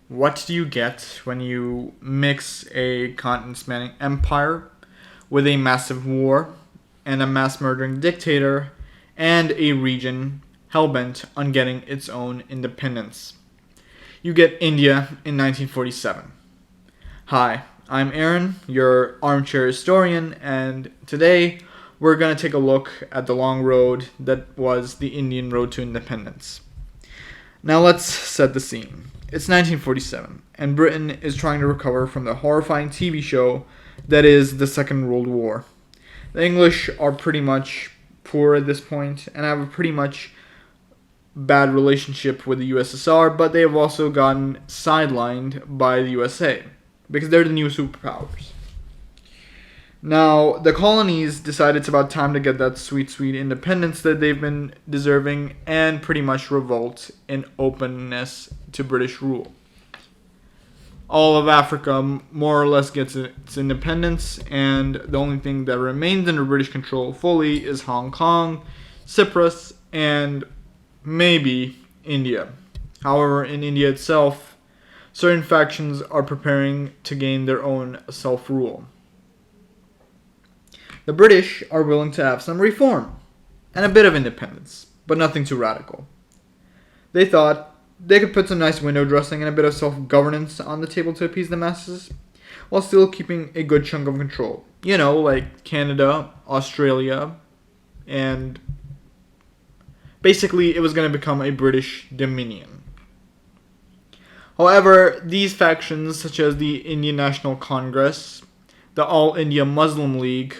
What do you get when you mix a continent spanning empire with a massive war and a mass murdering dictator and a region hellbent on getting its own independence? You get India in 1947. Hi, I'm Aaron, your armchair historian, and today we're going to take a look at the long road that was the Indian road to independence. Now let's set the scene. It's 1947, and Britain is trying to recover from the horrifying TV show that is the Second World War. The English are pretty much poor at this point and have a pretty much bad relationship with the USSR, but they have also gotten sidelined by the USA because they're the new superpowers. Now, the colonies decided it's about time to get that sweet, sweet independence that they've been deserving and pretty much revolt in openness to British rule. All of Africa more or less gets its independence, and the only thing that remains under British control fully is Hong Kong, Cyprus, and maybe India. However, in India itself, certain factions are preparing to gain their own self-rule. The British are willing to have some reform and a bit of independence, but nothing too radical. They thought they could put some nice window dressing and a bit of self-governance on the table to appease the masses, while still keeping a good chunk of control. You know, like Canada, Australia, and basically it was going to become a British dominion. However, these factions, such as the Indian National Congress, the All India Muslim League,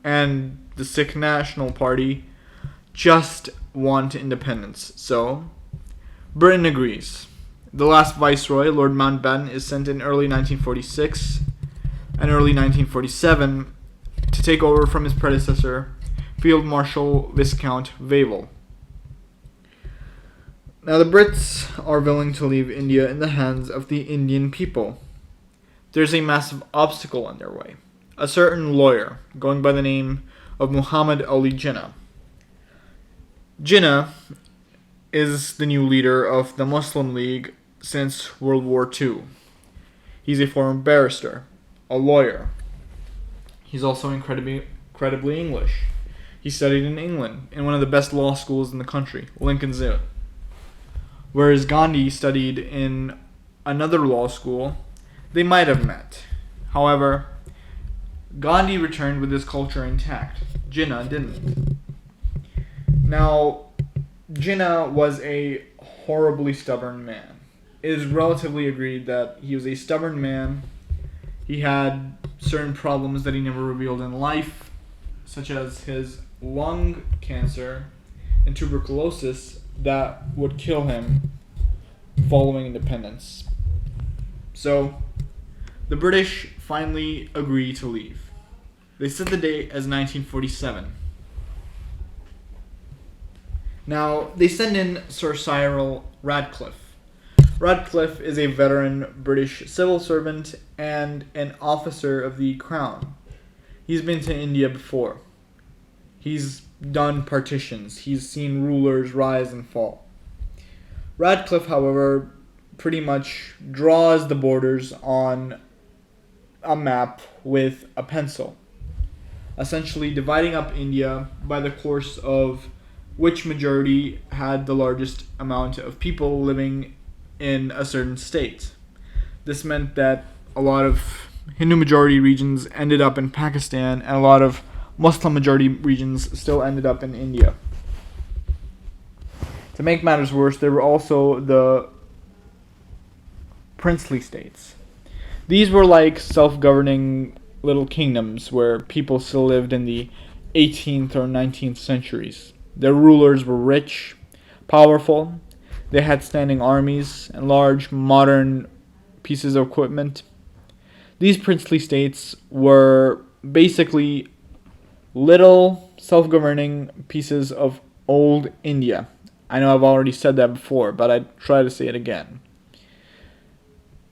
and the Sikh National Party, just want independence. So, Britain agrees. The last viceroy, Lord Mountbatten, is sent in early 1946 and early 1947 to take over from his predecessor, Field Marshal Viscount Wavell. Now, the Brits are willing to leave India in the hands of the Indian people. There's a massive obstacle in their way. A certain lawyer, going by the name of Muhammad Ali Jinnah. Jinnah is the new leader of the Muslim League since World War II. He's a former barrister, a lawyer. He's also incredibly English. He studied in England, in one of the best law schools in the country, Lincoln's Inn. Whereas Gandhi studied in another law school, they might have met. However, Gandhi returned with his culture intact. Jinnah didn't. Now, Jinnah was a horribly stubborn man. It is relatively agreed that he was a stubborn man. He had certain problems that he never revealed in life, such as his lung cancer and tuberculosis that would kill him following independence. So, the British finally agree to leave. They set the date as 1947. Now, they send in Sir Cyril Radcliffe. Radcliffe is a veteran British civil servant and an officer of the Crown. He's been to India before. He's done partitions. He's seen rulers rise and fall. Radcliffe, however, pretty much draws the borders on a map with a pencil, essentially dividing up India by the course of which majority had the largest amount of people living in a certain state. This meant that a lot of Hindu majority regions ended up in Pakistan and a lot of Muslim majority regions still ended up in India. To make matters worse, there were also the princely states. These were like self-governing little kingdoms where people still lived in the 18th or 19th centuries. Their rulers were rich, powerful, they had standing armies and large modern pieces of equipment. These princely states were basically little self-governing pieces of old India. I know I've already said that before, but I try to say it again.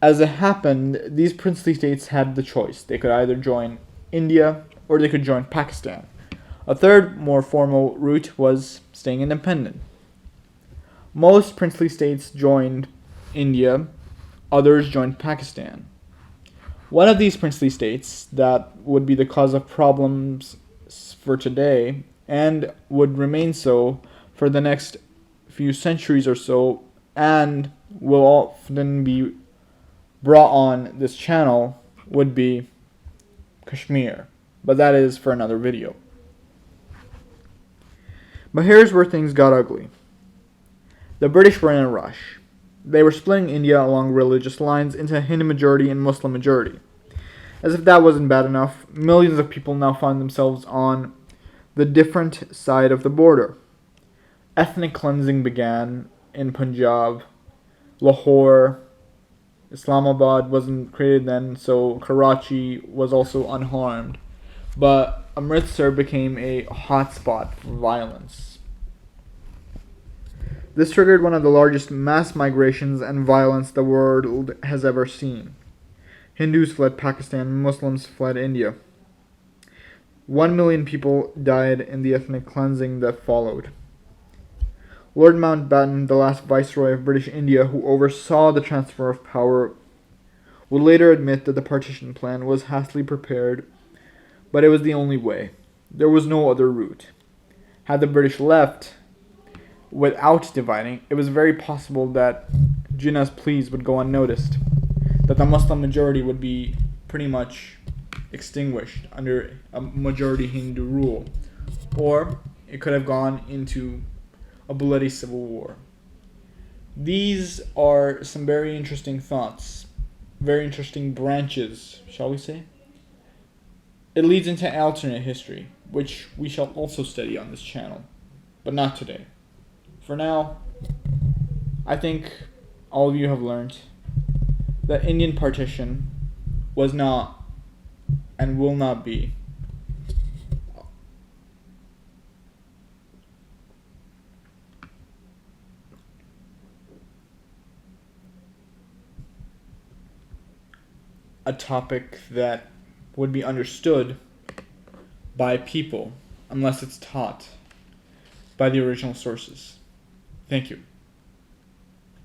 As it happened, these princely states had the choice. They could either join India or they could join Pakistan. A third, more formal route was staying independent. Most princely states joined India Others joined Pakistan. One of these princely states that would be the cause of problems for today and would remain so for the next few centuries or so and will often be brought on this channel would be Kashmir. But that is for another video. But here's where things got ugly. The British were in a rush. They were splitting India along religious lines into a Hindu majority and Muslim majority. As if that wasn't bad enough, millions of people now find themselves on the different side of the border. Ethnic cleansing began in Punjab, Lahore. Islamabad wasn't created then, so Karachi was also unharmed. But Amritsar became a hotspot for violence. This triggered one of the largest mass migrations and violence the world has ever seen. Hindus fled Pakistan, Muslims fled India. 1 million people died in the ethnic cleansing that followed. Lord Mountbatten, the last viceroy of British India who oversaw the transfer of power, would later admit that the partition plan was hastily prepared, but it was the only way. There was no other route. Had the British left without dividing, it was very possible that Jinnah's pleas would go unnoticed, that the Muslim majority would be pretty much extinguished under a majority Hindu rule, or it could have gone into a bloody civil war. These are some very interesting thoughts, very interesting branches, shall we say? It leads into alternate history, which we shall also study on this channel, but not today. For now, I think all of you have learned that Indian partition was not and will not be a topic that would be understood by people unless it's taught by the original sources. Thank you.